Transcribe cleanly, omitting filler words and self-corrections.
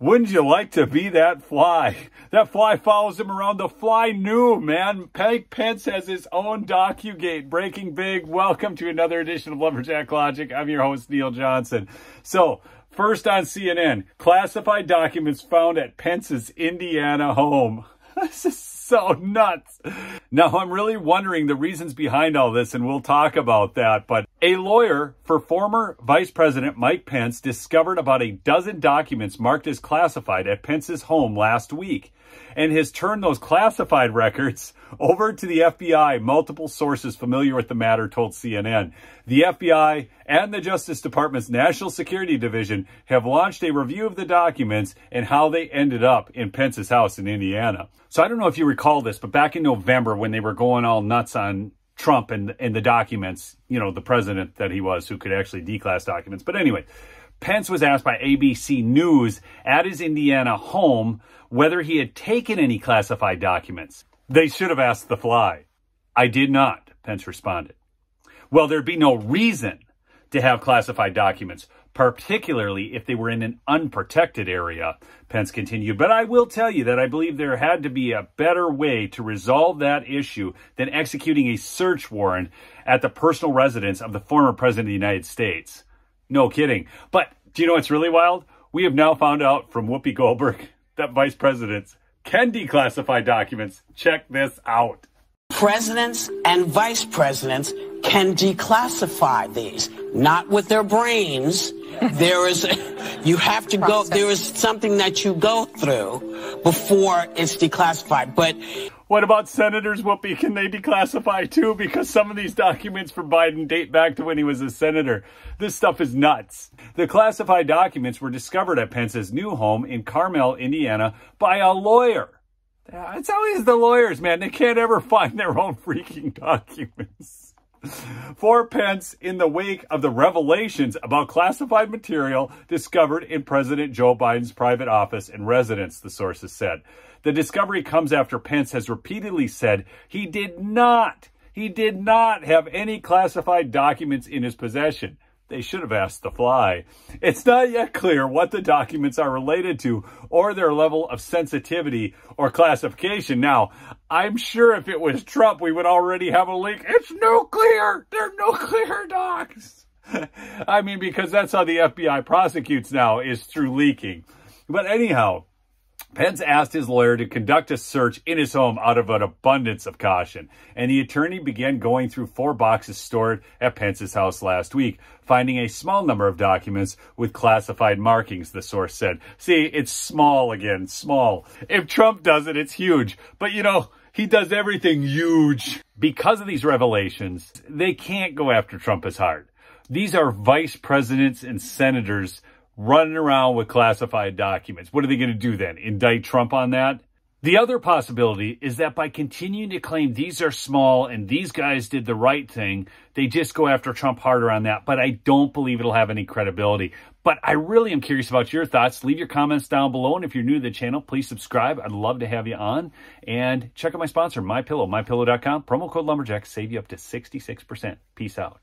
Wouldn't you like to be that fly? That fly follows him around. The fly knew, man. Pence has his own docu-gate. Breaking big. Welcome to another edition of Lumberjack Logic. I'm your host, Neil Johnson. So, first on CNN, classified documents found at Pence's Indiana home. This is so nuts. Now, I'm really wondering the reasons behind all this, and we'll talk about that. But a lawyer for former Vice President Mike Pence discovered about a dozen documents marked as classified at Pence's home last week, and has turned those classified records over to the FBI. Multiple sources familiar with the matter told CNN. The FBI and the Justice Department's National Security Division have launched a review of the documents and how they ended up in Pence's house in Indiana. So I don't know if you recall this, but back in November when they were going all nuts on Trump and the documents, you know, the president that he was who could actually declass documents. But anyway, Pence was asked by ABC News at his Indiana home whether he had taken any classified documents. They should have asked the fly. I did not, Pence responded. Well, there'd be no reason to have classified documents, particularly if they were in an unprotected area, Pence continued. But I will tell you that I believe there had to be a better way to resolve that issue than executing a search warrant at the personal residence of the former president of the United States. No kidding. But do you know what's really wild? We have now found out from Whoopi Goldberg that vice presidents can declassify documents. Check this out. Presidents and vice presidents can declassify these, not with their brains. There is something that you go through before it's declassified. But what about senators, Whoopi? Can they declassify too? Because some of these documents for Biden date back to when he was a senator. This stuff is nuts. The classified documents were discovered at Pence's new home in Carmel, Indiana, by a lawyer. It's always the lawyers, man. They can't ever find their own freaking documents. For Pence, in the wake of the revelations about classified material discovered in President Joe Biden's private office and residence, the sources said. The discovery comes after Pence has repeatedly said he did not have any classified documents in his possession. They should have asked the fly. It's not yet clear what the documents are related to or their level of sensitivity or classification. Now, I'm sure if it was Trump, we would already have a leak. It's nuclear. They're nuclear docs. I mean, because that's how the FBI prosecutes now, is through leaking. But anyhow, Pence asked his lawyer to conduct a search in his home out of an abundance of caution, and the attorney began going through 4 boxes stored at Pence's house last week, finding a small number of documents with classified markings, the source said. See, it's small again, small. If Trump does it, it's huge. But, you know, he does everything huge. Because of these revelations, they can't go after Trump as hard. These are vice presidents and senators running around with classified documents. What are they going to do then? Indict Trump on that? The other possibility is that by continuing to claim these are small and these guys did the right thing, they just go after Trump harder on that. But I don't believe it'll have any credibility. But I really am curious about your thoughts. Leave your comments down below. And if you're new to the channel, please subscribe. I'd love to have you on. And check out my sponsor, MyPillow, MyPillow.com. Promo code Lumberjack. Save you up to 66%. Peace out.